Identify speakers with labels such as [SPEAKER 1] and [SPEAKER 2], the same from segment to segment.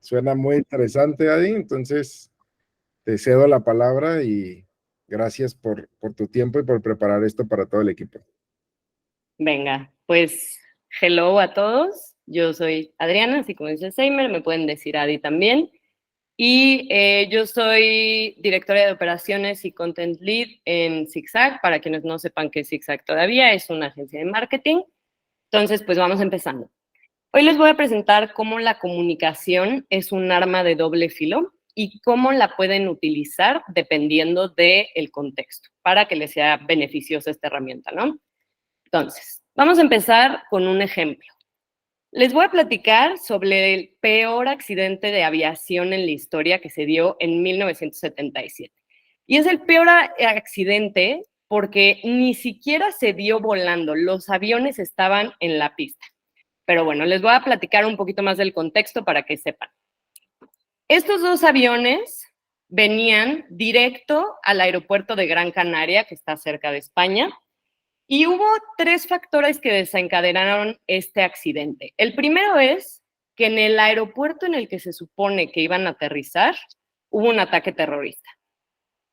[SPEAKER 1] Suena muy interesante, Adi. Entonces, te cedo la palabra y gracias por tu tiempo y por preparar esto para todo el equipo.
[SPEAKER 2] Venga, pues hello a todos. Yo soy Adriana, así como dice Seimer, me pueden decir Adi también. Y yo soy directora de operaciones y content lead en ZigZag. Para quienes no sepan qué es ZigZag todavía, es una agencia de marketing. Entonces, pues vamos empezando. Hoy les voy a presentar cómo la comunicación es un arma de doble filo y cómo la pueden utilizar dependiendo del contexto para que les sea beneficiosa esta herramienta, ¿no? Entonces, vamos a empezar con un ejemplo. Les voy a platicar sobre el peor accidente de aviación en la historia que se dio en 1977. Y es el peor accidente porque ni siquiera se dio volando, los aviones estaban en la pista. Pero bueno, les voy a platicar un poquito más del contexto para que sepan. Estos dos aviones venían directo al aeropuerto de Gran Canaria, que está cerca de España, y hubo tres factores que desencadenaron este accidente. El primero es que en el aeropuerto en el que se supone que iban a aterrizar, hubo un ataque terrorista.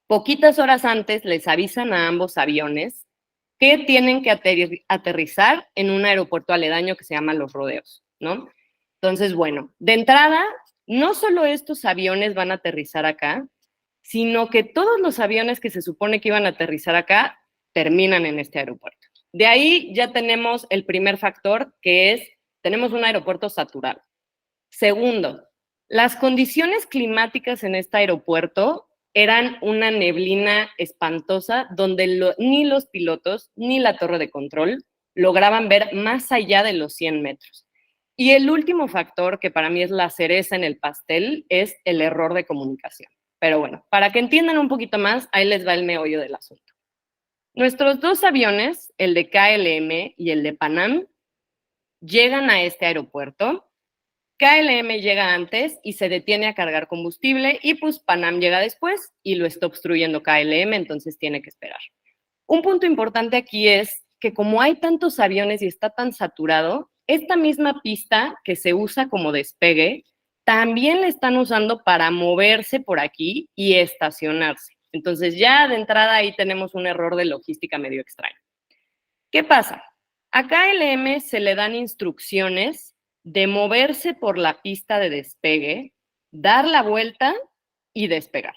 [SPEAKER 2] Poquitas horas antes les avisan a ambos aviones que tienen que aterrizar en un aeropuerto aledaño que se llama Los Rodeos, ¿no? Entonces, bueno, de entrada, no solo estos aviones van a aterrizar acá, sino que todos los aviones que se supone que iban a aterrizar acá terminan en este aeropuerto. De ahí ya tenemos el primer factor, que es, tenemos un aeropuerto saturado. Segundo, las condiciones climáticas en este aeropuerto eran una neblina espantosa donde ni los pilotos ni la torre de control lograban ver más allá de los 100 metros. Y el último factor, que para mí es la cereza en el pastel, es el error de comunicación. Pero bueno, para que entiendan un poquito más, ahí les va el meollo del asunto. Nuestros dos aviones, el de KLM y el de Panam, llegan a este aeropuerto. KLM llega antes y se detiene a cargar combustible y pues Panam llega después y lo está obstruyendo KLM, entonces tiene que esperar. Un punto importante aquí es que como hay tantos aviones y está tan saturado, esta misma pista que se usa como despegue, también la están usando para moverse por aquí y estacionarse. Entonces ya de entrada ahí tenemos un error de logística medio extraño. ¿Qué pasa? A KLM se le dan instrucciones de moverse por la pista de despegue, dar la vuelta y despegar.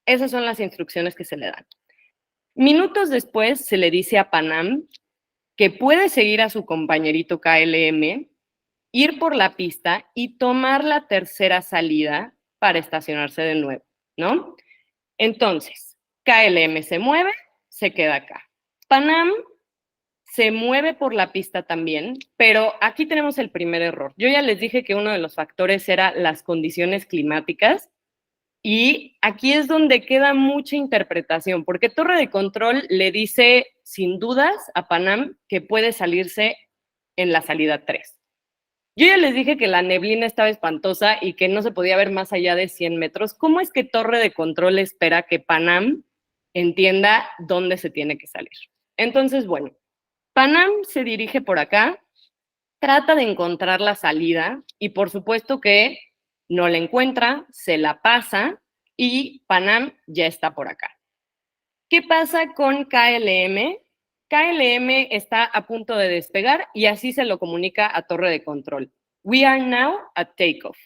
[SPEAKER 2] Esas son las instrucciones que se le dan. Minutos después se le dice a Panam que puede seguir a su compañerito KLM, ir por la pista y tomar la tercera salida para estacionarse de nuevo, ¿no? Entonces, KLM se mueve, se queda acá. Panam se mueve por la pista también, pero aquí tenemos el primer error. Yo ya les dije que uno de los factores era las condiciones climáticas y aquí es donde queda mucha interpretación, porque Torre de Control le dice sin dudas a Panam que puede salirse en la salida 3. Yo ya les dije que la neblina estaba espantosa y que no se podía ver más allá de 100 metros. ¿Cómo es que Torre de Control espera que Panam entienda dónde se tiene que salir? Entonces, bueno, Panam se dirige por acá, trata de encontrar la salida y por supuesto que no la encuentra, se la pasa y Panam ya está por acá. ¿Qué pasa con KLM? KLM está a punto de despegar y así se lo comunica a Torre de Control. We are now at takeoff.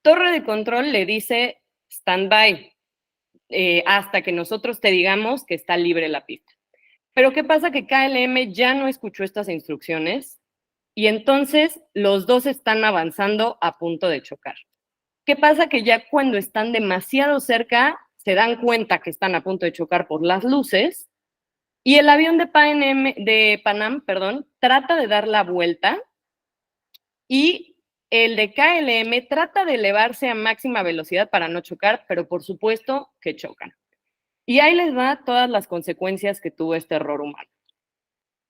[SPEAKER 2] Torre de Control le dice stand by hasta que nosotros te digamos que está libre la pista. Pero ¿qué pasa? Que KLM ya no escuchó estas instrucciones y entonces los dos están avanzando a punto de chocar. ¿Qué pasa? Que ya cuando están demasiado cerca se dan cuenta que están a punto de chocar por las luces y el avión de Panam, trata de dar la vuelta y el de KLM trata de elevarse a máxima velocidad para no chocar, pero por supuesto que chocan. Y ahí les va todas las consecuencias que tuvo este error humano.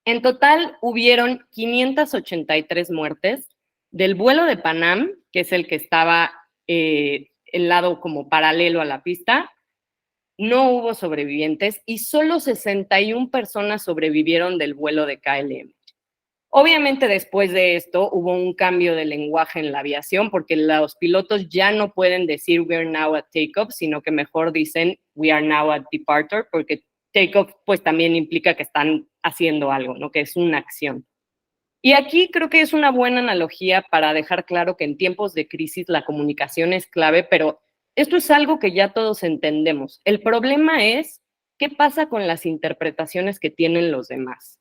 [SPEAKER 2] En total hubieron 583 muertes del vuelo de Panam, que es el que estaba el lado como paralelo a la pista. No hubo sobrevivientes y solo 61 personas sobrevivieron del vuelo de KLM. Obviamente después de esto hubo un cambio de lenguaje en la aviación porque los pilotos ya no pueden decir we are now at takeoff, sino que mejor dicen we are now at departure, porque takeoff pues también implica que están haciendo algo, ¿no? Que es una acción. Y aquí creo que es una buena analogía para dejar claro que en tiempos de crisis la comunicación es clave, pero esto es algo que ya todos entendemos. El problema es qué pasa con las interpretaciones que tienen los demás.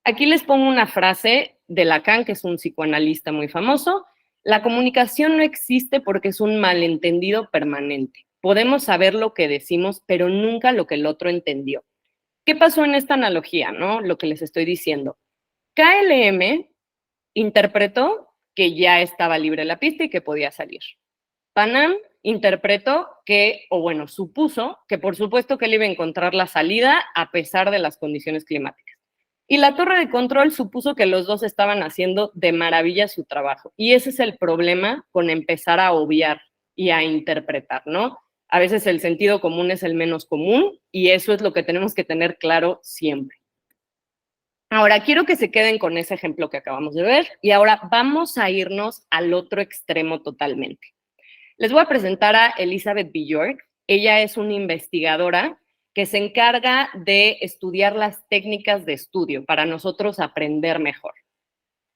[SPEAKER 2] Aquí les pongo una frase de Lacan, que es un psicoanalista muy famoso. La comunicación no existe porque es un malentendido permanente. Podemos saber lo que decimos, pero nunca lo que el otro entendió. ¿Qué pasó en esta analogía, no? Lo que les estoy diciendo. KLM interpretó que ya estaba libre la pista y que podía salir. Panam interpretó que, o bueno, supuso que por supuesto que él iba a encontrar la salida a pesar de las condiciones climáticas. Y la torre de control supuso que los dos estaban haciendo de maravilla su trabajo. Y ese es el problema con empezar a obviar y a interpretar, ¿no? A veces el sentido común es el menos común y eso es lo que tenemos que tener claro siempre. Ahora, quiero que se queden con ese ejemplo que acabamos de ver y ahora vamos a irnos al otro extremo totalmente. Les voy a presentar a Elizabeth Bjork. Ella es una investigadora que se encarga de estudiar las técnicas de estudio para nosotros aprender mejor.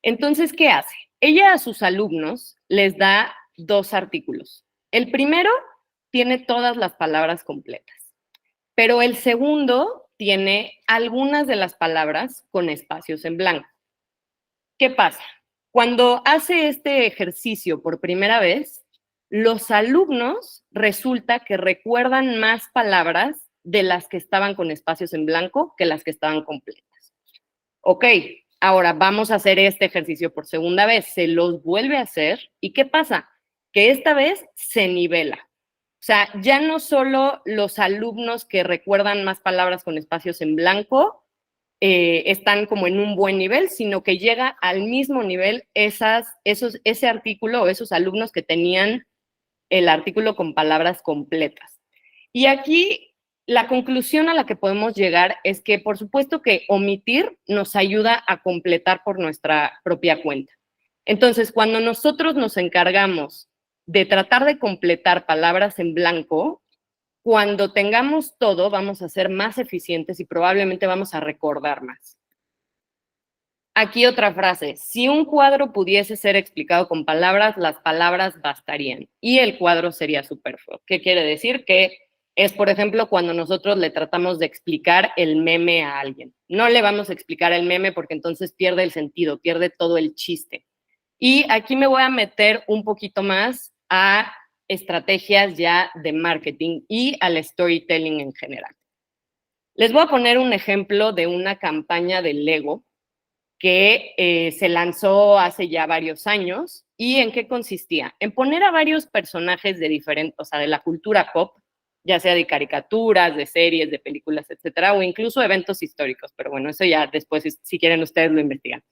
[SPEAKER 2] Entonces, ¿qué hace? Ella a sus alumnos les da 2 artículos. El primero tiene todas las palabras completas, pero el segundo tiene algunas de las palabras con espacios en blanco. ¿Qué pasa? Cuando hace este ejercicio por primera vez, los alumnos resulta que recuerdan más palabras de las que estaban con espacios en blanco que las que estaban completas. Ok, ahora vamos a hacer este ejercicio por segunda vez. Se los vuelve a hacer. ¿Y qué pasa? Que esta vez se nivela. O sea, ya no solo los alumnos que recuerdan más palabras con espacios en blanco están como en un buen nivel, sino que llega al mismo nivel ese artículo o esos alumnos que tenían el artículo con palabras completas. Y aquí la conclusión a la que podemos llegar es que, por supuesto, que omitir nos ayuda a completar por nuestra propia cuenta. Entonces, cuando nosotros nos encargamos de tratar de completar palabras en blanco, cuando tengamos todo, vamos a ser más eficientes y probablemente vamos a recordar más. Aquí otra frase. Si un cuadro pudiese ser explicado con palabras, las palabras bastarían y el cuadro sería superfluo. ¿Qué quiere decir? Que es, por ejemplo, cuando nosotros le tratamos de explicar el meme a alguien. No le vamos a explicar el meme porque entonces pierde el sentido, pierde todo el chiste. Y aquí me voy a meter un poquito más a estrategias ya de marketing y al storytelling en general. Les voy a poner un ejemplo de una campaña de Lego que se lanzó hace ya varios años. ¿Y en qué consistía? En poner a varios personajes de diferentes, o sea, de la cultura pop, ya sea de caricaturas, de series, de películas, etcétera, o incluso eventos históricos, pero bueno, eso ya después, si quieren, ustedes lo investigan.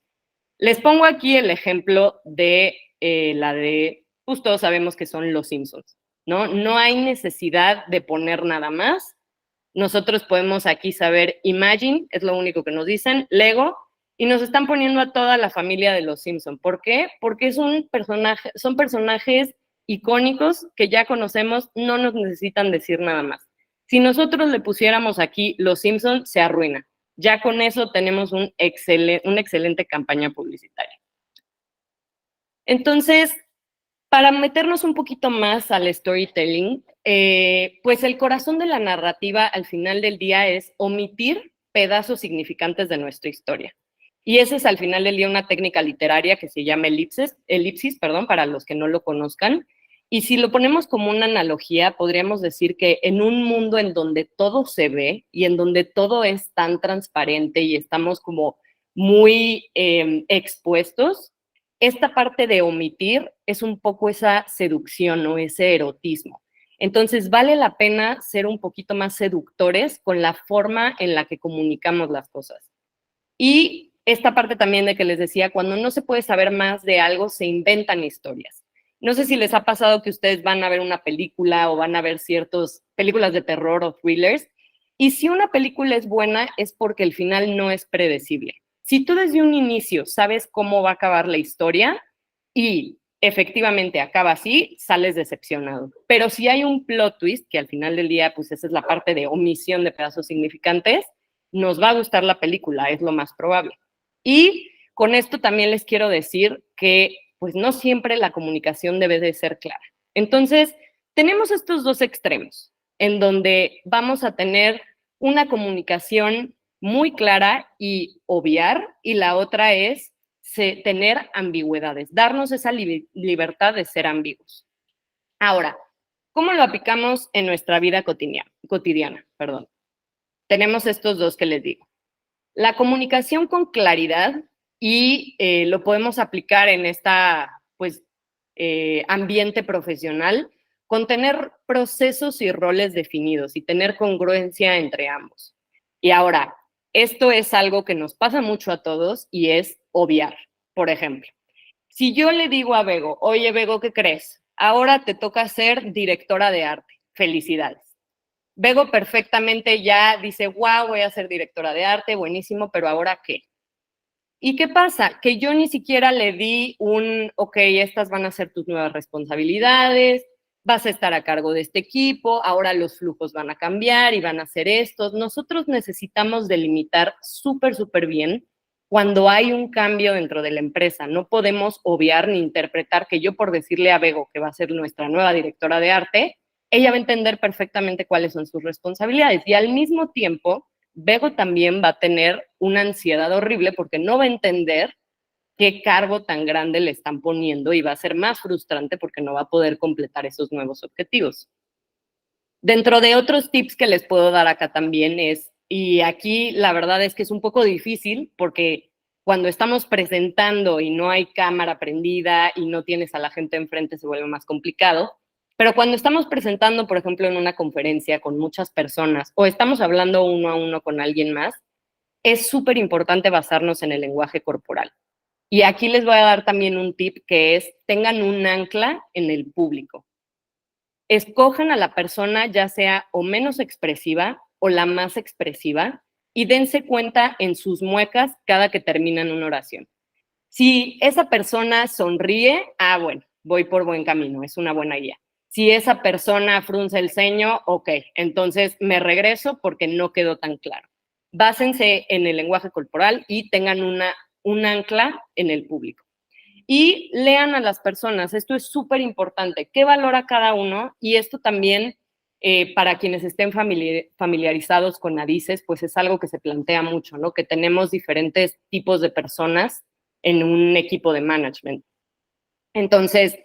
[SPEAKER 2] Les pongo aquí el ejemplo de pues todos sabemos que son los Simpsons, ¿no? No hay necesidad de poner nada más. Nosotros podemos aquí saber Imagine, es lo único que nos dicen, Lego, y nos están poniendo a toda la familia de los Simpson. ¿Por qué? Porque son personajes icónicos que ya conocemos, no nos necesitan decir nada más. Si nosotros le pusiéramos aquí los Simpson, se arruina. Ya con eso tenemos una excelente campaña publicitaria. Entonces, para meternos un poquito más al storytelling, pues el corazón de la narrativa al final del día es omitir pedazos significantes de nuestra historia. Y esa es al final del día una técnica literaria que se llama elipsis, para los que no lo conozcan. Y si lo ponemos como una analogía, podríamos decir que en un mundo en donde todo se ve y en donde todo es tan transparente y estamos como muy expuestos, esta parte de omitir es un poco esa seducción o ese erotismo. Entonces, vale la pena ser un poquito más seductores con la forma en la que comunicamos las cosas. Y esta parte también de que les decía, cuando no se puede saber más de algo, se inventan historias. No sé si les ha pasado que ustedes van a ver una película o van a ver ciertas películas de terror o thrillers, y si una película es buena es porque el final no es predecible. Si tú desde un inicio sabes cómo va a acabar la historia y efectivamente acaba así, sales decepcionado. Pero si hay un plot twist, que al final del día, pues esa es la parte de omisión de pedazos significantes, nos va a gustar la película, es lo más probable. Y con esto también les quiero decir que pues no siempre la comunicación debe de ser clara. Entonces, tenemos estos dos extremos, en donde vamos a tener una comunicación muy clara y obviar, y la otra es tener ambigüedades, darnos esa libertad de ser ambiguos. Ahora, ¿cómo lo aplicamos en nuestra vida cotidiana? Perdón. Tenemos estos dos que les digo. La comunicación con claridad y lo podemos aplicar en esta, pues, ambiente profesional con tener procesos y roles definidos y tener congruencia entre ambos. Y ahora, esto es algo que nos pasa mucho a todos y es obviar. Por ejemplo, si yo le digo a Bego, oye Bego, ¿qué crees? Ahora te toca ser directora de arte. Felicidades. Bego perfectamente ya dice, wow, voy a ser directora de arte, buenísimo, pero ¿ahora qué? ¿Y qué pasa? Que yo ni siquiera le di ok, estas van a ser tus nuevas responsabilidades, vas a estar a cargo de este equipo, ahora los flujos van a cambiar y van a ser estos. Nosotros necesitamos delimitar súper bien cuando hay un cambio dentro de la empresa. No podemos obviar ni interpretar que yo por decirle a Bego que va a ser nuestra nueva directora de arte, ella va a entender perfectamente cuáles son sus responsabilidades. Y al mismo tiempo, Bego también va a tener una ansiedad horrible porque no va a entender qué cargo tan grande le están poniendo y va a ser más frustrante porque no va a poder completar esos nuevos objetivos. Dentro de otros tips que les puedo dar acá también es, y aquí la verdad es que es un poco difícil porque cuando estamos presentando y no hay cámara prendida y no tienes a la gente enfrente se vuelve más complicado, pero cuando estamos presentando, por ejemplo, en una conferencia con muchas personas o estamos hablando uno a uno con alguien más, es súper importante basarnos en el lenguaje corporal. Y aquí les voy a dar también un tip que es, tengan un ancla en el público. Escojan a la persona ya sea o menos expresiva o la más expresiva y dense cuenta en sus muecas cada que terminan una oración. Si esa persona sonríe, bueno, voy por buen camino, es una buena guía. Si esa persona frunce el ceño, ok, entonces me regreso porque no quedó tan claro. Básense en el lenguaje corporal y tengan un ancla en el público. Y lean a las personas, esto es súper importante, qué valora cada uno y esto también para quienes estén familiarizados con narices, pues es algo que se plantea mucho, ¿no? Que tenemos diferentes tipos de personas en un equipo de management. Entonces,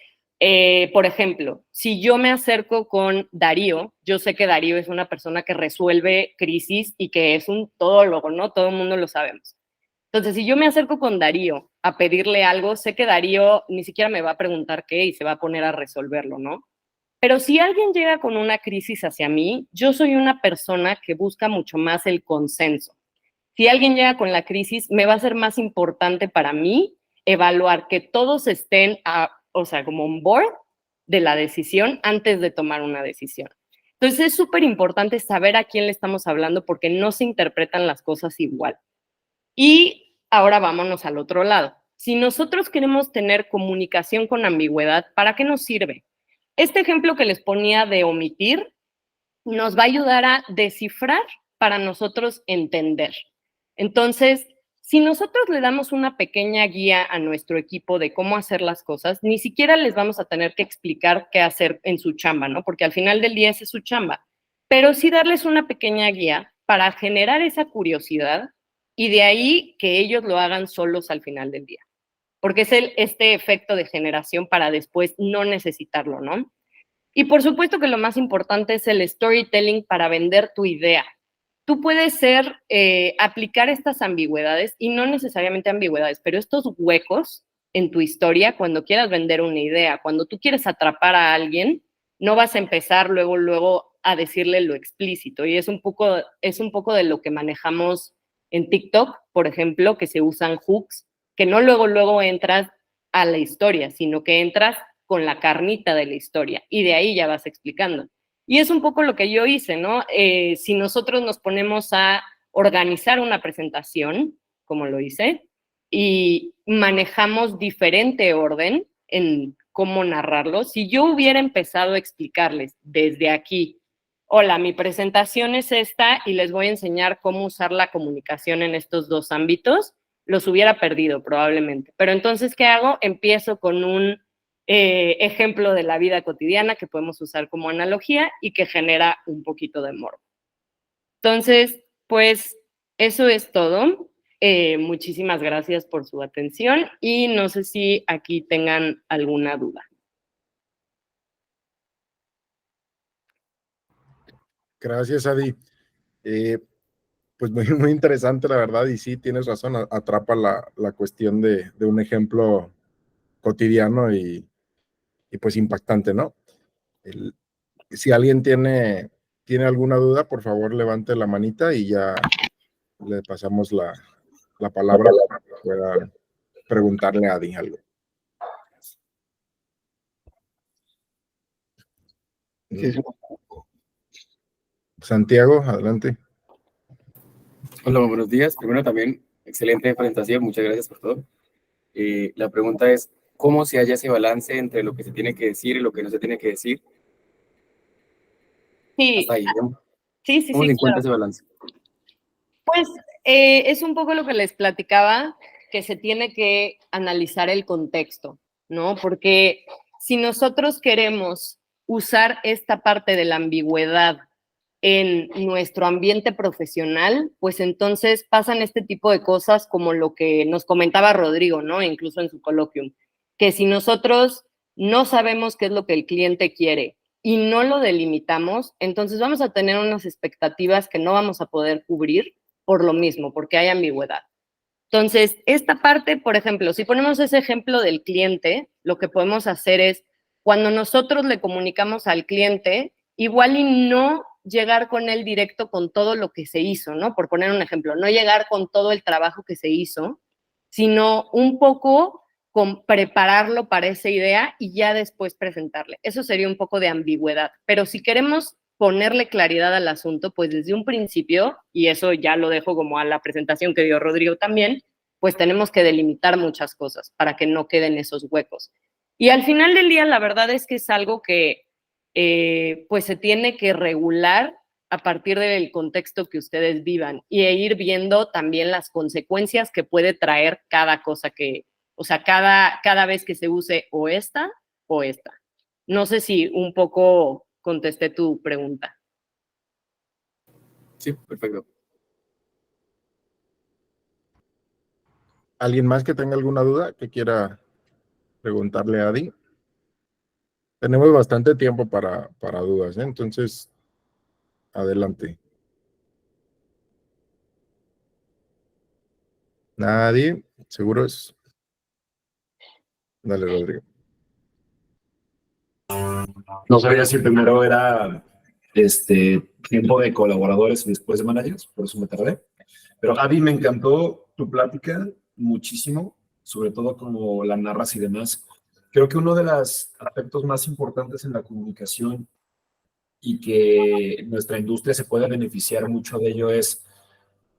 [SPEAKER 2] por ejemplo, si yo me acerco con Darío, yo sé que Darío es una persona que resuelve crisis y que es un todólogo, ¿no? Todo el mundo lo sabemos. Entonces, si yo me acerco con Darío a pedirle algo, sé que Darío ni siquiera me va a preguntar qué y se va a poner a resolverlo, ¿no? Pero si alguien llega con una crisis hacia mí, yo soy una persona que busca mucho más el consenso. Si alguien llega con la crisis, me va a ser más importante para mí evaluar que todos estén, como on board de la decisión antes de tomar una decisión. Entonces es súper importante saber a quién le estamos hablando porque no se interpretan las cosas igual. Y ahora vámonos al otro lado. Si nosotros queremos tener comunicación con ambigüedad, ¿para qué nos sirve? Este ejemplo que les ponía de omitir nos va a ayudar a descifrar para nosotros entender. Entonces, si nosotros le damos una pequeña guía a nuestro equipo de cómo hacer las cosas, ni siquiera les vamos a tener que explicar qué hacer en su chamba, ¿no? Porque al final del día esa es su chamba. Pero sí darles una pequeña guía para generar esa curiosidad y de ahí que ellos lo hagan solos al final del día. Porque es este efecto de generación para después no necesitarlo, ¿no? Y por supuesto que lo más importante es el storytelling para vender tu idea. Tú puedes aplicar estas ambigüedades, y no necesariamente ambigüedades, pero estos huecos en tu historia cuando quieras vender una idea. Cuando tú quieres atrapar a alguien, no vas a empezar luego a decirle lo explícito. Y es un poco de lo que manejamos en TikTok, por ejemplo, que se usan hooks, que no luego entras a la historia, sino que entras con la carnita de la historia y de ahí ya vas explicando. Y es un poco lo que yo hice, ¿no? Si nosotros nos ponemos a organizar una presentación, como lo hice, y manejamos diferente orden en cómo narrarlo. Si yo hubiera empezado a explicarles desde aquí, hola, mi presentación es esta y les voy a enseñar cómo usar la comunicación en estos dos ámbitos, los hubiera perdido probablemente. Pero entonces, ¿qué hago? Empiezo con un ejemplo de la vida cotidiana que podemos usar como analogía y que genera un poquito de morbo. Entonces, pues eso es todo. Muchísimas gracias por su atención y no sé si aquí tengan alguna duda.
[SPEAKER 1] Gracias, Adi. Pues muy, muy interesante, la verdad, y sí, tienes razón, atrapa la cuestión de un ejemplo cotidiano y pues impactante, ¿no? Si alguien tiene alguna duda, por favor levante la manita y ya le pasamos la palabra para que pueda preguntarle a Adi algo.
[SPEAKER 3] Sí.
[SPEAKER 1] Santiago, adelante.
[SPEAKER 3] Hola, buenos días. Primero también, excelente presentación, muchas gracias por todo. La pregunta es, ¿cómo se halla ese balance entre lo que se tiene que decir y lo que no se tiene que decir?
[SPEAKER 2] Sí,
[SPEAKER 3] Hasta ahí, ¿no?
[SPEAKER 2] sí,
[SPEAKER 3] ¿Cómo se
[SPEAKER 2] claro.
[SPEAKER 3] encuentra ese balance?
[SPEAKER 2] Pues es un poco lo que les platicaba, que se tiene que analizar el contexto, ¿no? Porque si nosotros queremos usar esta parte de la ambigüedad en nuestro ambiente profesional, pues entonces pasan este tipo de cosas como lo que nos comentaba Rodrigo, ¿no? Incluso en su coloquium, que si nosotros no sabemos qué es lo que el cliente quiere y no lo delimitamos, entonces vamos a tener unas expectativas que no vamos a poder cubrir por lo mismo, porque hay ambigüedad. Entonces, esta parte, por ejemplo, si ponemos ese ejemplo del cliente, lo que podemos hacer es, cuando nosotros le comunicamos al cliente, igual y no llegar con él directo con todo lo que se hizo, ¿no? Por poner un ejemplo, no llegar con todo el trabajo que se hizo, sino un poco con prepararlo para esa idea y ya después presentarle. Eso sería un poco de ambigüedad. Pero si queremos ponerle claridad al asunto, pues desde un principio, y eso ya lo dejo como a la presentación que dio Rodrigo también, pues tenemos que delimitar muchas cosas para que no queden esos huecos. Y al final del día, la verdad es que es algo que pues se tiene que regular a partir del contexto que ustedes vivan y ir viendo también las consecuencias que puede traer cada cosa que, o sea, cada vez que se use o esta o esta. No sé si un poco contesté tu pregunta.
[SPEAKER 3] Sí, perfecto.
[SPEAKER 1] ¿Alguien más que tenga alguna duda que quiera preguntarle a Adi? Tenemos bastante tiempo para dudas, ¿eh? Entonces, adelante. Nadie, ¿seguros? Dale, Rodrigo.
[SPEAKER 4] No sabía si primero era tiempo de colaboradores y después de managers, por eso me tardé. Pero Adi, me encantó tu plática muchísimo, sobre todo como la narras y demás. Creo que uno de los aspectos más importantes en la comunicación y que nuestra industria se puede beneficiar mucho de ello es,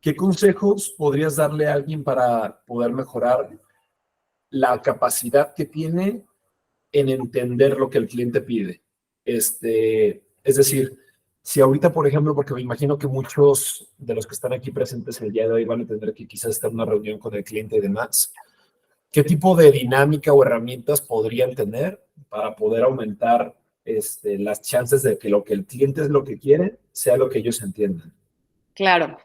[SPEAKER 4] ¿qué consejos podrías darle a alguien para poder mejorar la capacidad que tiene en entender lo que el cliente pide? Es decir, si ahorita, por ejemplo, porque me imagino que muchos de los que están aquí presentes el día de hoy van a tener que quizás estar en una reunión con el cliente y demás, ¿qué tipo de dinámica o herramientas podrían tener para poder aumentar las chances de que lo que el cliente es lo que quiere sea lo que ellos entiendan?
[SPEAKER 2] Claro.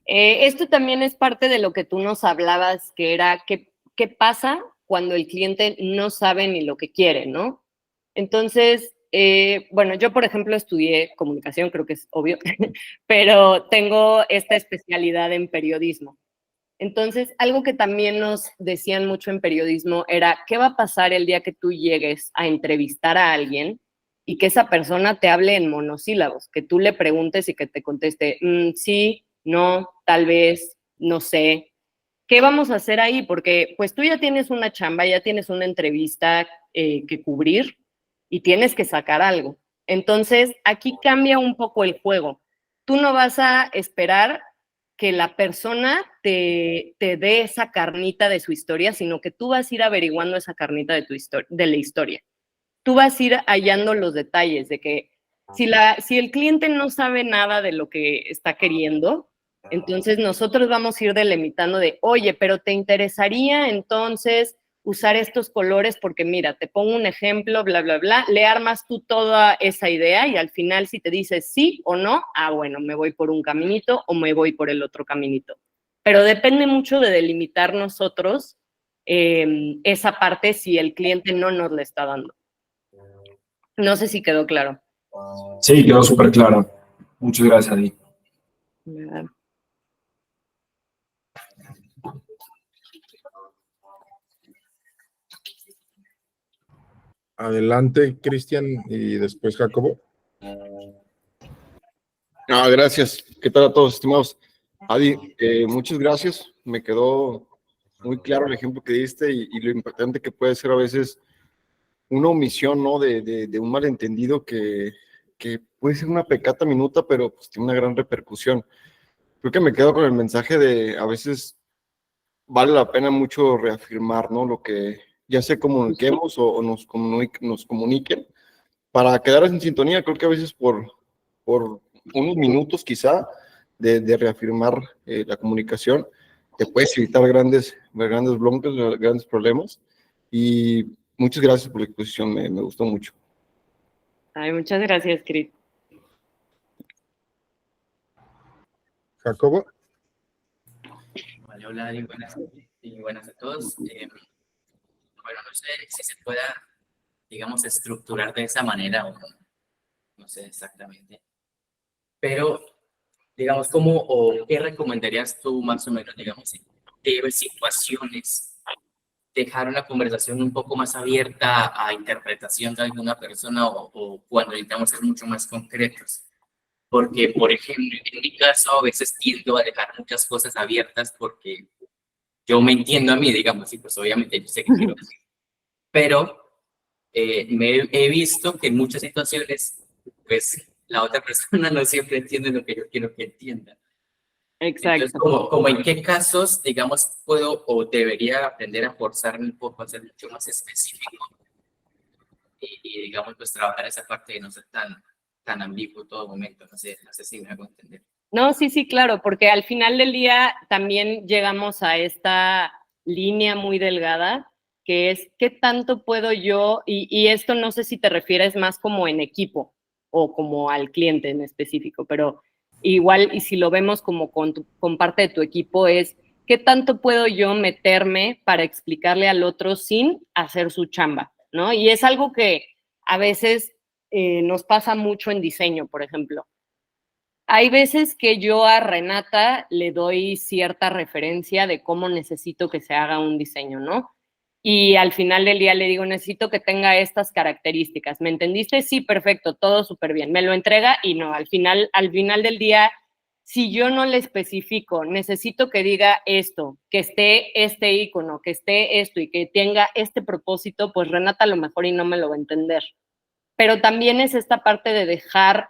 [SPEAKER 2] Esto también es parte de lo que tú nos hablabas, que era qué pasa cuando el cliente no sabe ni lo que quiere, ¿no? Entonces, bueno, yo, por ejemplo, estudié comunicación, creo que es obvio, pero tengo esta especialidad en periodismo. Entonces, algo que también nos decían mucho en periodismo era, ¿qué va a pasar el día que tú llegues a entrevistar a alguien y que esa persona te hable en monosílabos? Que tú le preguntes y que te conteste, sí, no, tal vez, no sé. ¿Qué vamos a hacer ahí? Porque pues tú ya tienes una chamba, ya tienes una entrevista que cubrir y tienes que sacar algo. Entonces, aquí cambia un poco el juego. Tú no vas a esperar que la persona te dé esa carnita de su historia, sino que tú vas a ir averiguando esa carnita de la historia. Tú vas a ir hallando los detalles de que si el cliente no sabe nada de lo que está queriendo, entonces nosotros vamos a ir delimitando de, oye, pero ¿te interesaría entonces usar estos colores? Porque mira, te pongo un ejemplo, bla, bla, bla, le armas tú toda esa idea y al final si te dices sí o no, bueno, me voy por un caminito o me voy por el otro caminito. Pero depende mucho de delimitar nosotros esa parte si el cliente no nos la está dando. No sé si quedó claro.
[SPEAKER 4] Sí, quedó súper claro. Muchas gracias, Adi.
[SPEAKER 1] Adelante, Cristian, y después Jacobo.
[SPEAKER 5] Gracias. ¿Qué tal a todos, estimados? Adi, muchas gracias. Me quedó muy claro el ejemplo que diste y lo importante que puede ser a veces una omisión, ¿no? De un malentendido que puede ser una pecata minuta, pero pues tiene una gran repercusión. Creo que me quedo con el mensaje de a veces vale la pena mucho reafirmar, ¿no? Lo que ya sea comuniquemos o nos comuniquen para quedar en sintonía. Creo que a veces por unos minutos quizá de reafirmar la comunicación te puedes evitar grandes broncas, grandes problemas. Y muchas gracias por la exposición, me gustó mucho.
[SPEAKER 2] Ay, muchas gracias, Cris.
[SPEAKER 1] Jacobo.
[SPEAKER 6] Vale, hola, y buenas a todos. Bueno, no sé si se pueda, digamos, estructurar de esa manera o no sé exactamente. Pero, digamos, ¿cómo o qué recomendarías tú más o menos, digamos, en qué situaciones dejar una conversación un poco más abierta a interpretación de alguna persona o cuando necesitamos ser mucho más concretos? Porque, por ejemplo, en mi caso, a veces tiendo a dejar muchas cosas abiertas porque yo me entiendo a mí, digamos, y pues obviamente yo sé que quiero decir. Pero he visto que en muchas situaciones, pues la otra persona no siempre entiende lo que yo quiero que entienda.
[SPEAKER 2] Exacto.
[SPEAKER 6] Entonces, como en qué casos, digamos, puedo o debería aprender a forzarme un poco a ser mucho más específico y digamos, pues trabajar esa parte de no ser tan ambiguo todo momento. No sé si me hago entender.
[SPEAKER 2] No, sí, claro, porque al final del día también llegamos a esta línea muy delgada, que es qué tanto puedo yo, y esto no sé si te refieres más como en equipo o como al cliente en específico, pero igual, y si lo vemos como con parte de tu equipo, es qué tanto puedo yo meterme para explicarle al otro sin hacer su chamba, ¿no? Y es algo que a veces nos pasa mucho en diseño, por ejemplo. Hay veces que yo a Renata le doy cierta referencia de cómo necesito que se haga un diseño, ¿no? Y al final del día le digo, necesito que tenga estas características. ¿Me entendiste? Sí, perfecto, todo súper bien. Me lo entrega y no, al final del día, si yo no le especifico, necesito que diga esto, que esté este icono, que esté esto y que tenga este propósito, pues Renata a lo mejor y no me lo va a entender. Pero también es esta parte de dejar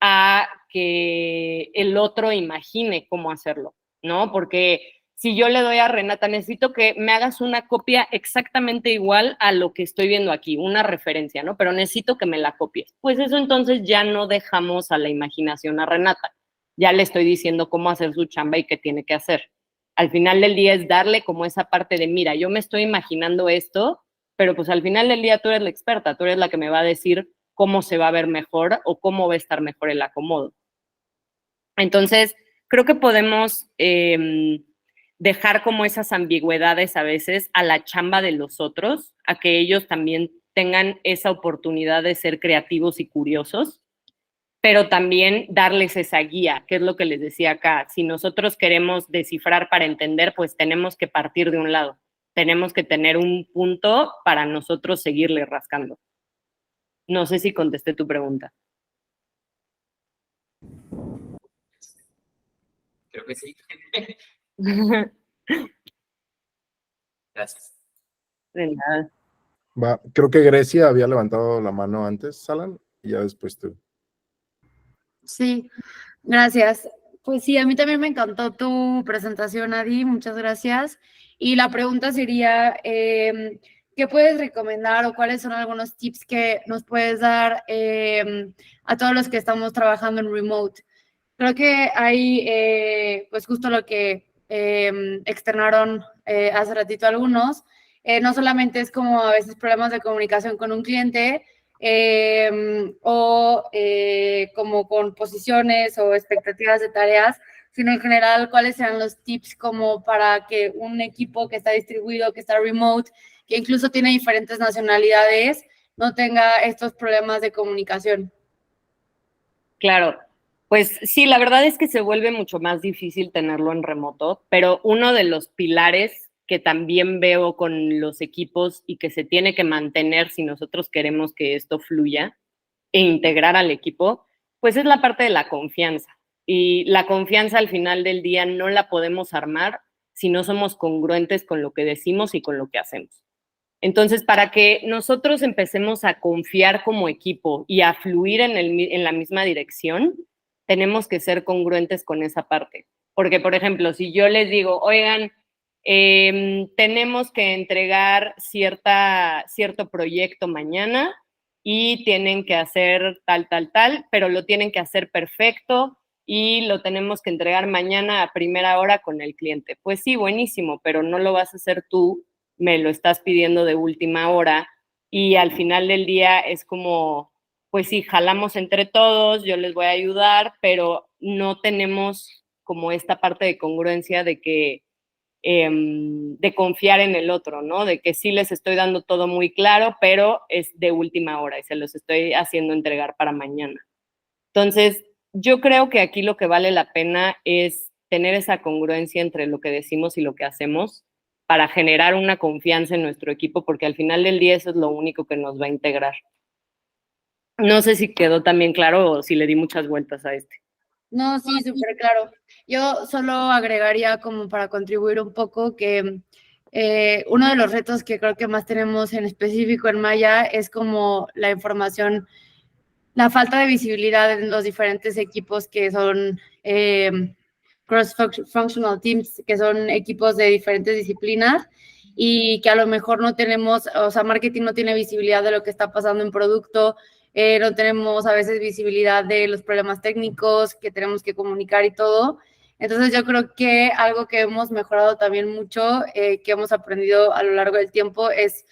[SPEAKER 2] a que el otro imagine cómo hacerlo, ¿no? Porque si yo le doy a Renata, necesito que me hagas una copia exactamente igual a lo que estoy viendo aquí, una referencia, ¿no? Pero necesito que me la copies. Pues eso entonces ya no dejamos a la imaginación a Renata. Ya le estoy diciendo cómo hacer su chamba y qué tiene que hacer. Al final del día es darle como esa parte de, mira, yo me estoy imaginando esto, pero pues al final del día tú eres la experta, tú eres la que me va a decir cómo se va a ver mejor o cómo va a estar mejor el acomodo. Entonces, creo que podemos dejar como esas ambigüedades a veces a la chamba de los otros, a que ellos también tengan esa oportunidad de ser creativos y curiosos, pero también darles esa guía, que es lo que les decía acá. Si nosotros queremos descifrar para entender, pues tenemos que partir de un lado. Tenemos que tener un punto para nosotros seguirle rascando. No sé si contesté tu pregunta.
[SPEAKER 6] Creo que sí. Gracias.
[SPEAKER 2] De nada.
[SPEAKER 1] Va, creo que Grecia había levantado la mano antes, Salan, y ya después tú.
[SPEAKER 7] Sí, gracias. Pues sí, a mí también me encantó tu presentación, Adi, muchas gracias. Y la pregunta sería, ¿qué puedes recomendar o cuáles son algunos tips que nos puedes dar a todos los que estamos trabajando en remote? Creo que hay, pues justo lo que externaron hace ratito algunos, no solamente es como a veces problemas de comunicación con un cliente, o como con posiciones o expectativas de tareas, sino en general cuáles sean los tips como para que un equipo que está distribuido, que está remote, que incluso tiene diferentes nacionalidades, no tenga estos problemas de comunicación.
[SPEAKER 2] Claro, pues sí, la verdad es que se vuelve mucho más difícil tenerlo en remoto, pero uno de los pilares que también veo con los equipos y que se tiene que mantener si nosotros queremos que esto fluya e integrar al equipo, pues es la parte de la confianza. Y la confianza al final del día no la podemos armar si no somos congruentes con lo que decimos y con lo que hacemos. Entonces, para que nosotros empecemos a confiar como equipo y a fluir en la misma dirección, tenemos que ser congruentes con esa parte. Porque, por ejemplo, si yo les digo, oigan, tenemos que entregar cierto proyecto mañana y tienen que hacer tal, pero lo tienen que hacer perfecto y lo tenemos que entregar mañana a primera hora con el cliente. Pues sí, buenísimo, pero no lo vas a hacer tú, me lo estás pidiendo de última hora y al final del día es como, pues sí, jalamos entre todos, yo les voy a ayudar, pero no tenemos como esta parte de congruencia de que de confiar en el otro, ¿no? De que sí les estoy dando todo muy claro, pero es de última hora y se los estoy haciendo entregar para mañana. Entonces, yo creo que aquí lo que vale la pena es tener esa congruencia entre lo que decimos y lo que hacemos para generar una confianza en nuestro equipo, porque al final del día eso es lo único que nos va a integrar. No sé si quedó también claro o si le di muchas vueltas a este.
[SPEAKER 7] No, sí, súper claro. Yo solo agregaría como para contribuir un poco que uno de los retos que creo que más tenemos en específico en Maya es como la información, la falta de visibilidad en los diferentes equipos que son cross-functional teams, que son equipos de diferentes disciplinas y que a lo mejor no tenemos, o sea, marketing no tiene visibilidad de lo que está pasando en producto, no tenemos a veces visibilidad de los problemas técnicos que tenemos que comunicar y todo. Entonces yo creo que algo que hemos mejorado también mucho, que hemos aprendido a lo largo del tiempo es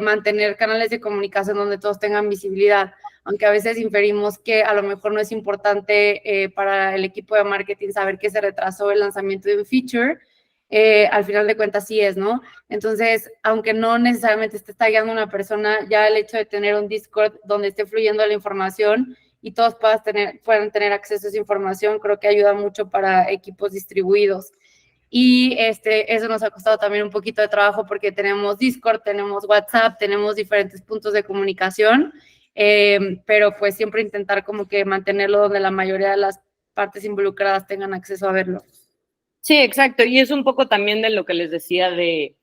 [SPEAKER 7] mantener canales de comunicación donde todos tengan visibilidad, aunque a veces inferimos que a lo mejor no es importante para el equipo de marketing saber que se retrasó el lanzamiento de un feature, al final de cuentas sí es, ¿no? Entonces, aunque no necesariamente esté tagueando una persona, ya el hecho de tener un Discord donde esté fluyendo la información y todos puedan tener acceso a esa información, creo que ayuda mucho para equipos distribuidos. Y eso nos ha costado también un poquito de trabajo porque tenemos Discord, tenemos WhatsApp, tenemos diferentes puntos de comunicación, pero pues siempre intentar como que mantenerlo donde la mayoría de las partes involucradas tengan acceso a verlo.
[SPEAKER 2] Sí, exacto. Y es un poco también de lo que les decía de,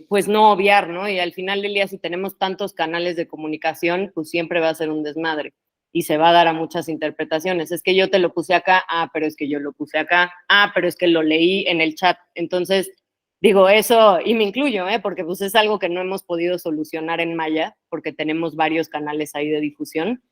[SPEAKER 2] pues no obviar, ¿no? Y al final del día, si tenemos tantos canales de comunicación, pues siempre va a ser un desmadre y se va a dar a muchas interpretaciones. Es que yo te lo puse acá, pero es que yo lo puse acá, pero es que lo leí en el chat. Entonces, digo eso, y me incluyo, porque pues es algo que no hemos podido solucionar en Maya, porque tenemos varios canales ahí de difusión,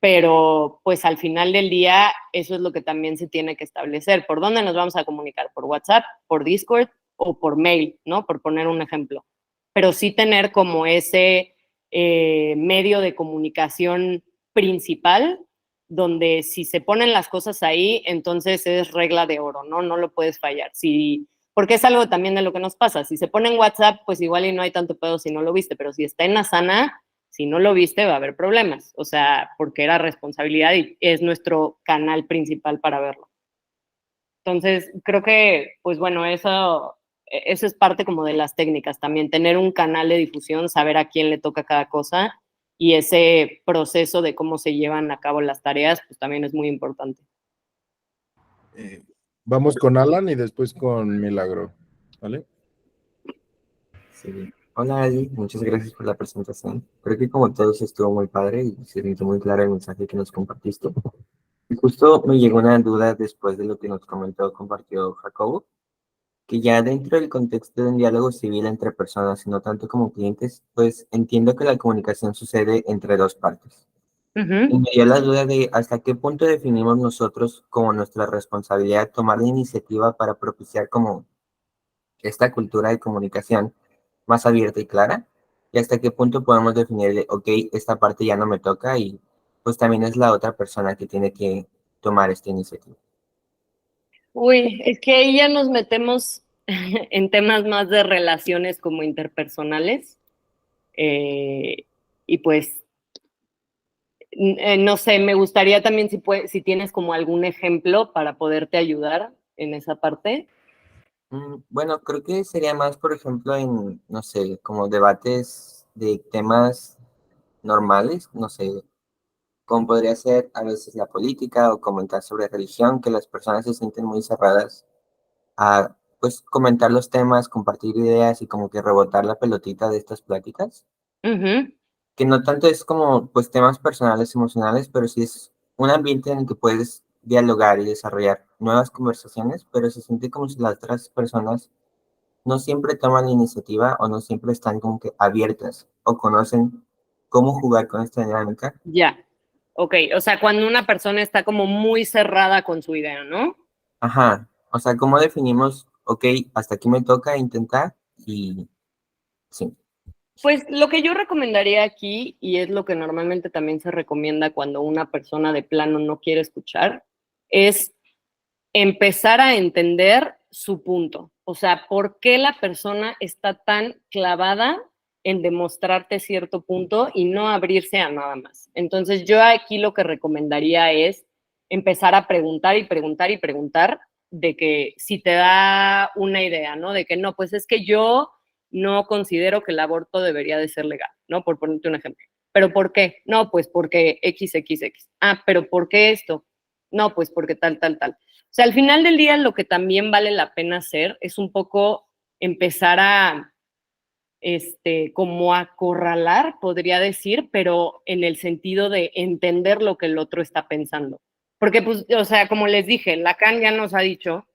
[SPEAKER 2] pero pues al final del día eso es lo que también se tiene que establecer. ¿Por dónde nos vamos a comunicar? ¿Por WhatsApp, por Discord o por mail, ¿no? Por poner un ejemplo. Pero sí tener como ese medio de comunicación principal, donde si se ponen las cosas ahí, entonces es regla de oro, ¿no? No lo puedes fallar. Porque es algo también de lo que nos pasa. Si se pone en WhatsApp, pues igual y no hay tanto pedo si no lo viste, pero si está en Asana, si no lo viste va a haber problemas, o sea, porque era responsabilidad y es nuestro canal principal para verlo. Entonces, creo que, pues bueno, eso es parte como de las técnicas también, tener un canal de difusión, saber a quién le toca cada cosa y ese proceso de cómo se llevan a cabo las tareas, pues también es muy importante.
[SPEAKER 1] Vamos con Alan y después con Milagro, ¿vale?
[SPEAKER 8] Sí. Hola, Adi, muchas gracias por la presentación. Creo que como todos estuvo muy padre y se sintió muy claro el mensaje que nos compartiste. Justo me llegó una duda después de lo que nos compartió Jacobo, que ya dentro del contexto de un diálogo civil entre personas y no tanto como clientes, pues entiendo que la comunicación sucede entre dos partes. Y
[SPEAKER 2] Ujú.
[SPEAKER 8] me dio la duda de hasta qué punto definimos nosotros como nuestra responsabilidad tomar la iniciativa para propiciar como esta cultura de comunicación más abierta y clara, y hasta qué punto podemos definir, ok, esta parte ya no me toca y pues también es la otra persona que tiene que tomar esta iniciativa.
[SPEAKER 2] Uy, es que ahí ya nos metemos en temas más de relaciones como interpersonales. eh, y pues, no sé, me gustaría también si tienes como algún ejemplo para poderte ayudar en esa parte.
[SPEAKER 8] Bueno, creo que sería más, por ejemplo, en, no sé, como debates de temas normales, no sé, como podría ser a veces la política o comentar sobre religión, que las personas se sienten muy cerradas a, pues, comentar los temas, compartir ideas y como que rebotar la pelotita de estas pláticas,
[SPEAKER 2] Ujú.
[SPEAKER 8] que no tanto es como, pues, temas personales, emocionales, pero sí es un ambiente en el que puedes dialogar y desarrollar nuevas conversaciones, pero se siente como si las otras personas no siempre toman la iniciativa o no siempre están como que abiertas o conocen cómo jugar con esta dinámica.
[SPEAKER 2] Ya, ok, o sea, cuando una persona está como muy cerrada con su idea, ¿no?
[SPEAKER 8] Ajá, o sea, ¿cómo definimos, ok, hasta aquí me toca intentar y sí,
[SPEAKER 2] Pues lo que yo recomendaría aquí, y es lo que normalmente también se recomienda cuando una persona de plano no quiere escuchar, es empezar a entender su punto. O sea, ¿por qué la persona está tan clavada en demostrarte cierto punto y no abrirse a nada más? Entonces, yo aquí lo que recomendaría es empezar a preguntar y preguntar y preguntar de que si te da una idea, ¿no? De que no, pues es que yo no considero que el aborto debería de ser legal, ¿no? Por ponerte un ejemplo. ¿Pero por qué? No, pues porque XXX. Ah, pero ¿por qué esto? No, pues porque tal, tal, tal. O sea, al final del día lo que también vale la pena hacer es un poco empezar a, como acorralar, podría decir, pero en el sentido de entender lo que el otro está pensando. Porque, pues, o sea, como les dije, Lacan ya nos ha dicho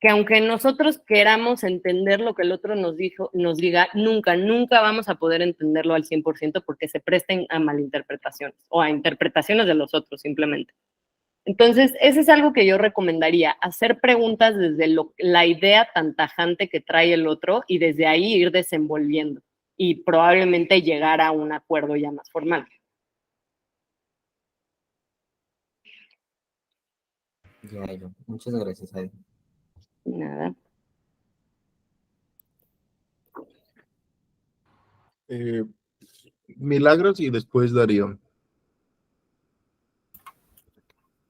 [SPEAKER 2] que aunque nosotros queramos entender lo que el otro nos diga, nunca, nunca vamos a poder entenderlo al 100% porque se presten a malinterpretaciones o a interpretaciones de los otros simplemente. Entonces, eso es algo que yo recomendaría, hacer preguntas desde la idea tan tajante que trae el otro y desde ahí ir desenvolviendo y probablemente llegar a un acuerdo ya más formal.
[SPEAKER 8] ya. Muchas gracias, Adi.
[SPEAKER 2] Nada.
[SPEAKER 1] Eh, Milagros y después Darío.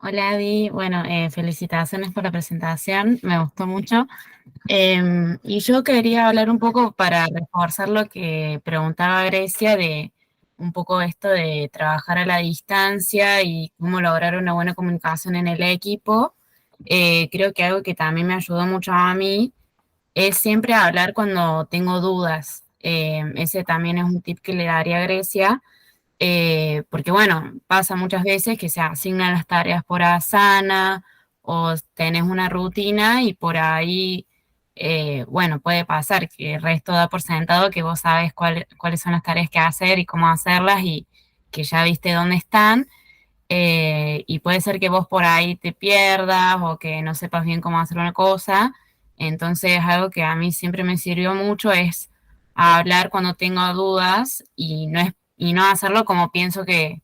[SPEAKER 9] Hola, Adi. Bueno, felicitaciones por la presentación, me gustó mucho. Y yo quería hablar un poco para reforzar lo que preguntaba Grecia de un poco esto de trabajar a la distancia y cómo lograr una buena comunicación en el equipo. Creo que algo que también me ayudó mucho a mí es siempre hablar cuando tengo dudas. Ese también es un tip que le daría a Grecia porque bueno, pasa muchas veces que se asignan las tareas por Asana o tenés una rutina y por ahí, bueno, puede pasar que el resto da por sentado que vos sabes cuáles son las tareas que hacer y cómo hacerlas y que ya viste dónde están. Y puede ser que vos por ahí te pierdas o que no sepas bien cómo hacer una cosa. Entonces, algo que a mí siempre me sirvió mucho es hablar cuando tengo dudas y no hacerlo como pienso que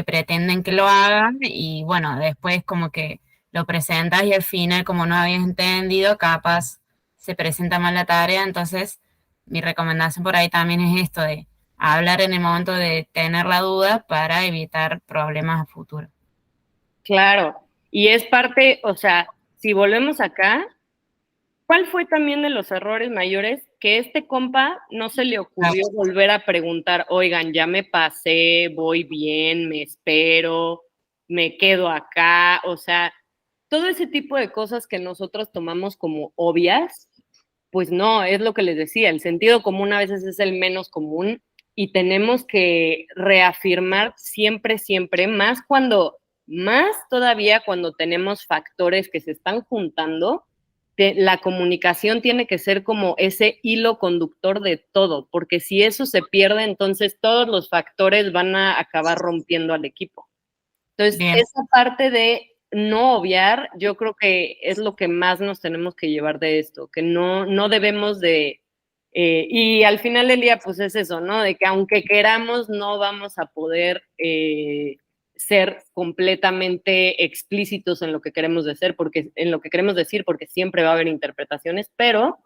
[SPEAKER 9] pretenden que lo hagan. Y bueno, después como que lo presentas y al final, como no habías entendido, capaz se presenta mal la tarea. Entonces, mi recomendación por ahí también es esto de hablar en el momento de tener la duda para evitar problemas a futuro.
[SPEAKER 2] Claro. Y es parte, o sea, si volvemos acá, ¿cuál fue también de los errores mayores? Que este compa no se le ocurrió volver a preguntar, oigan, ya me pasé, voy bien, me espero, me quedo acá, o sea, todo ese tipo de cosas que nosotros tomamos como obvias, pues no, es lo que les decía, el sentido común a veces es el menos común y tenemos que reafirmar siempre, siempre, más cuando Más todavía cuando tenemos factores que se están juntando, la comunicación tiene que ser como ese hilo conductor de todo, porque si eso se pierde, entonces todos los factores van a acabar rompiendo al equipo. Entonces,
[SPEAKER 9] Bien.
[SPEAKER 2] esa parte de no obviar, yo creo que es lo que más nos tenemos que llevar de esto, que no debemos de... y al final del día, pues es eso, ¿no? De que aunque queramos, no vamos a poder ser completamente explícitos en lo que queremos decir, porque siempre va a haber interpretaciones, pero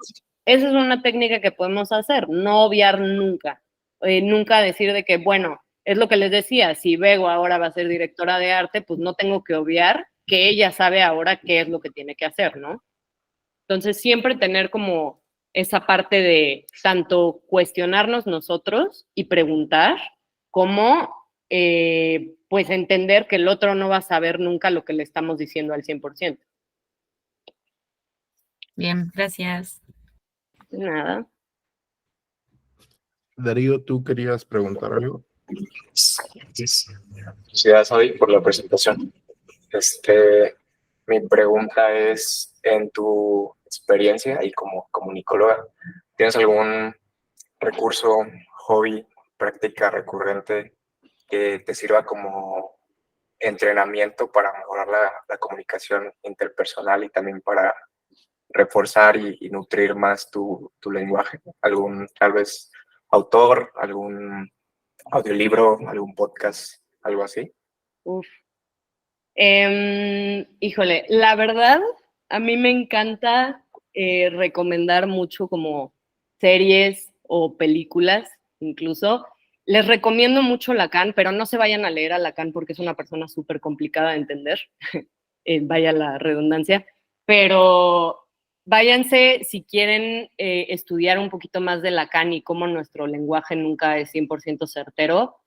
[SPEAKER 2] esa es una técnica que podemos hacer, no obviar nunca. Nunca decir de que, bueno, es lo que les decía, si Bego ahora va a ser directora de arte, pues no tengo que obviar que ella sabe ahora qué es lo que tiene que hacer, ¿no? Entonces, siempre tener como esa parte de tanto cuestionarnos nosotros y preguntar, como pues entender que el otro no va a saber nunca lo que le estamos diciendo al 100%.
[SPEAKER 9] Bien, gracias.
[SPEAKER 2] Nada.
[SPEAKER 1] Darío, ¿tú querías preguntar algo?
[SPEAKER 3] Gracias, Adi, por la presentación. Mi pregunta es, en tu experiencia y como comunicóloga, ¿tienes algún recurso, hobby, práctica recurrente que te sirva como entrenamiento para mejorar la comunicación interpersonal y también para reforzar y nutrir más tu lenguaje? ¿Algún, tal vez, autor, algún audiolibro, algún podcast, algo así?
[SPEAKER 2] Uf. Híjole, la verdad, a mí me encanta recomendar mucho como series o películas, incluso. Les recomiendo mucho Lacan, pero no se vayan a leer a Lacan porque es una persona súper complicada de entender, vaya la redundancia, pero váyanse si quieren estudiar un poquito más de Lacan y cómo nuestro lenguaje nunca es 100% certero.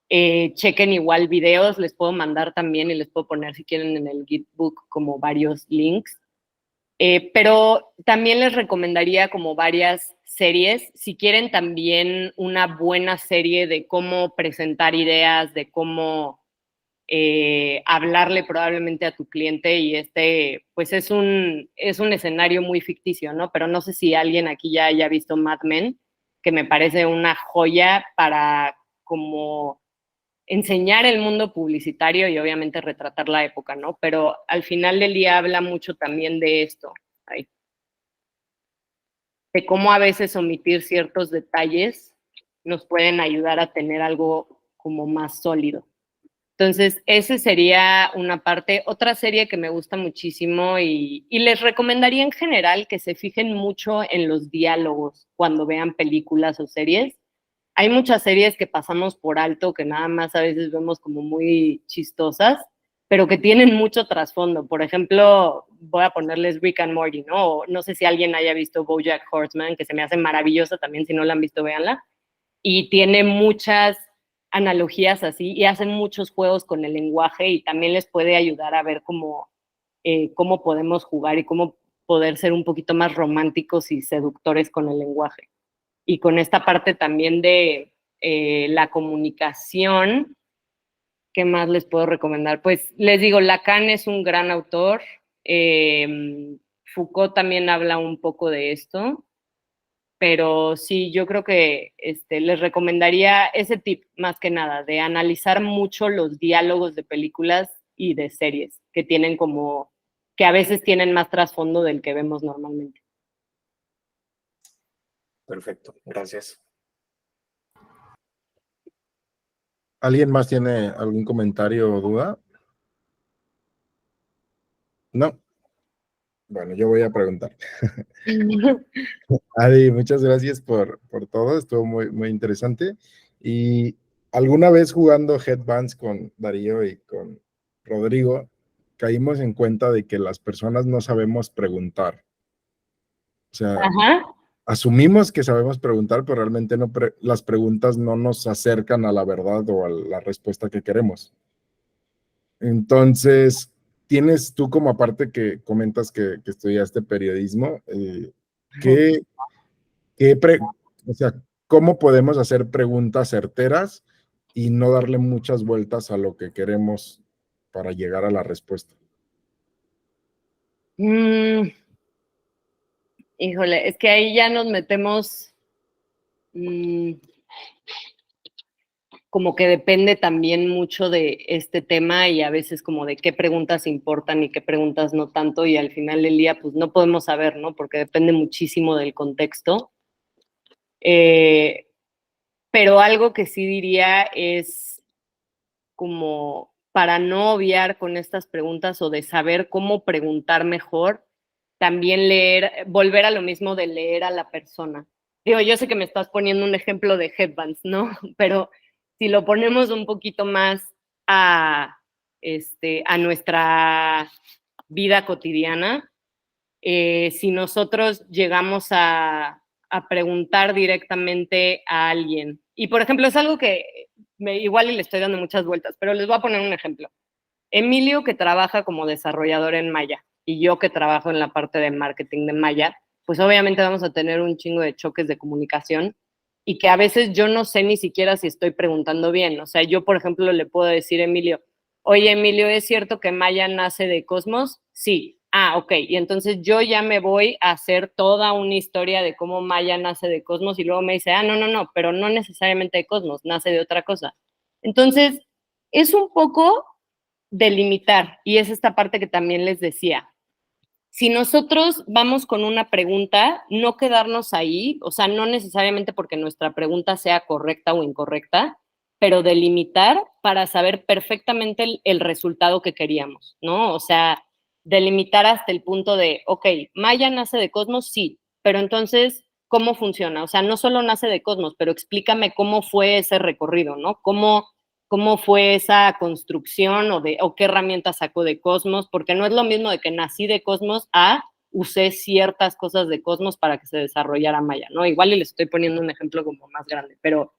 [SPEAKER 2] Chequen igual videos, les puedo mandar también y les puedo poner si quieren en el Gitbook como varios links. Pero también les recomendaría como varias series, si quieren también una buena serie de cómo presentar ideas, de cómo hablarle probablemente a tu cliente, y pues es un escenario muy ficticio, ¿no? Pero no sé si alguien aquí ya haya visto Mad Men, que me parece una joya para como enseñar el mundo publicitario y obviamente retratar la época, ¿no? Pero al final del día habla mucho también de esto, de cómo a veces omitir ciertos detalles nos pueden ayudar a tener algo como más sólido. Entonces, esa sería una parte. Otra serie que me gusta muchísimo y les recomendaría en general que se fijen mucho en los diálogos cuando vean películas o series. Hay muchas series que pasamos por alto, que nada más a veces vemos como muy chistosas, pero que tienen mucho trasfondo. Por ejemplo, voy a ponerles Rick and Morty, ¿no? O no sé si alguien haya visto BoJack Horseman, que se me hace maravillosa también, si no la han visto, véanla. Y tiene muchas analogías así y hacen muchos juegos con el lenguaje y también les puede ayudar a ver cómo podemos jugar y cómo poder ser un poquito más románticos y seductores con el lenguaje. Y con esta parte también de la comunicación, ¿qué más les puedo recomendar? Pues les digo, Lacan es un gran autor, Foucault también habla un poco de esto, pero sí, yo creo que les recomendaría ese tip más que nada, de analizar mucho los diálogos de películas y de series, que tienen como, que a veces tienen más trasfondo del que vemos normalmente.
[SPEAKER 3] Perfecto, gracias.
[SPEAKER 1] ¿Alguien más tiene algún comentario o duda? No. Bueno, yo voy a preguntar. Adi, muchas gracias por todo, estuvo muy, muy interesante. Y alguna vez jugando Headbands con Darío y con Rodrigo, caímos en cuenta de que las personas no sabemos preguntar. O sea,
[SPEAKER 2] Ajá.
[SPEAKER 1] asumimos que sabemos preguntar, pero realmente las preguntas no nos acercan a la verdad o a la respuesta que queremos. Entonces, tienes tú como aparte que comentas que estudiaste periodismo, o sea, ¿cómo podemos hacer preguntas certeras y no darle muchas vueltas a lo que queremos para llegar a la respuesta?
[SPEAKER 2] Híjole, es que ahí ya nos metemos, como que depende también mucho de este tema y a veces como de qué preguntas importan y qué preguntas no tanto, y al final del día pues no podemos saber, ¿no? Porque depende muchísimo del contexto. Pero algo que sí diría es como para no obviar con estas preguntas o de saber cómo preguntar mejor, también leer, volver a lo mismo de leer a la persona. Digo, yo sé que me estás poniendo un ejemplo de headbands, ¿no? Pero si lo ponemos un poquito más a nuestra vida cotidiana, si nosotros llegamos a preguntar directamente a alguien, y por ejemplo, es algo que igual y le estoy dando muchas vueltas, pero les voy a poner un ejemplo. Emilio, que trabaja como desarrollador en Maya, y yo que trabajo en la parte de marketing de Maya, pues obviamente vamos a tener un chingo de choques de comunicación y que a veces yo no sé ni siquiera si estoy preguntando bien. O sea, yo, por ejemplo, le puedo decir a Emilio, oye, Emilio, ¿es cierto que Maya nace de Cosmos? Sí. Ah, ok. Y entonces yo ya me voy a hacer toda una historia de cómo Maya nace de Cosmos y luego me dice, no, pero no necesariamente de Cosmos, nace de otra cosa. Entonces, es un poco delimitar, y es esta parte que también les decía. Si nosotros vamos con una pregunta, no quedarnos ahí, o sea, no necesariamente porque nuestra pregunta sea correcta o incorrecta, pero delimitar para saber perfectamente el resultado que queríamos, ¿no? O sea, delimitar hasta el punto de, ok, Maya nace de Cosmos, sí, pero entonces, ¿cómo funciona? O sea, no solo nace de Cosmos, pero explícame cómo fue ese recorrido, ¿no? ¿Cómo fue esa construcción o qué herramientas sacó de Cosmos? Porque no es lo mismo de que nací de Cosmos a usé ciertas cosas de Cosmos para que se desarrollara Maya, ¿no? Igual y les estoy poniendo un ejemplo como más grande, pero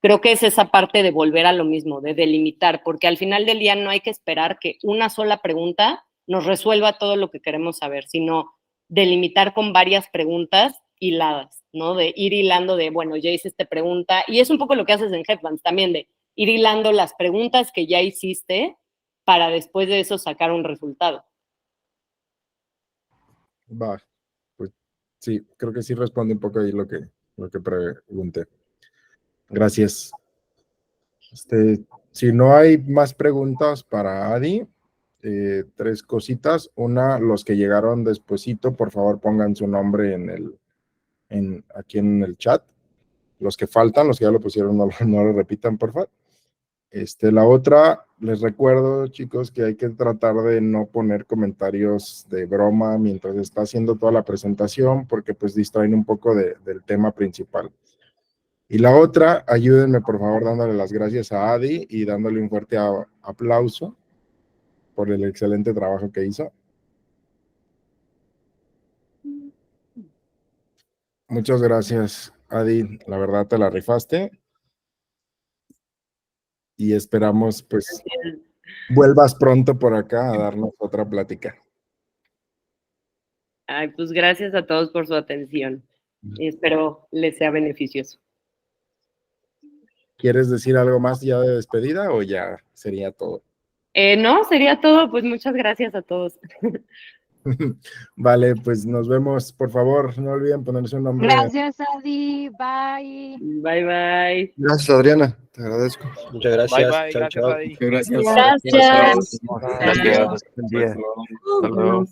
[SPEAKER 2] creo que es esa parte de volver a lo mismo, de delimitar, porque al final del día no hay que esperar que una sola pregunta nos resuelva todo lo que queremos saber, sino delimitar con varias preguntas hiladas, ¿no? De ir hilando de, bueno, ya hice esta pregunta, y es un poco lo que haces en Headbands también, de ir hilando las preguntas que ya hiciste para después de eso sacar un resultado.
[SPEAKER 1] Va, pues sí, creo que sí responde un poco ahí lo que pregunté. Gracias. Si no hay más preguntas para Adi, 3 cositas. Una, los que llegaron despuesito, por favor pongan su nombre aquí en el chat. Los que faltan, los que ya lo pusieron, no lo repitan, por favor. La otra, les recuerdo, chicos, que hay que tratar de no poner comentarios de broma mientras está haciendo toda la presentación, porque pues distraen un poco del tema principal. Y la otra, ayúdenme por favor dándole las gracias a Adi y dándole un fuerte aplauso por el excelente trabajo que hizo. Muchas gracias, Adi, la verdad te la rifaste. Y esperamos pues vuelvas pronto por acá a darnos otra plática.
[SPEAKER 2] Ay, pues gracias a todos por su atención. Y espero les sea beneficioso.
[SPEAKER 1] ¿Quieres decir algo más ya de despedida o ya sería todo?
[SPEAKER 2] No, sería todo. Pues muchas gracias a todos.
[SPEAKER 1] Vale, pues nos vemos. Por favor, no olviden ponerse un nombre.
[SPEAKER 7] Gracias, Adi. Bye.
[SPEAKER 2] Bye, bye.
[SPEAKER 5] Gracias, Adriana. Te agradezco.
[SPEAKER 10] Muchas gracias.
[SPEAKER 11] Bye, bye.
[SPEAKER 10] Chao,
[SPEAKER 11] Gracias,
[SPEAKER 10] chao.
[SPEAKER 11] Adi.
[SPEAKER 4] Gracias.
[SPEAKER 2] Gracias.
[SPEAKER 10] Gracias. Buen día. Hasta luego.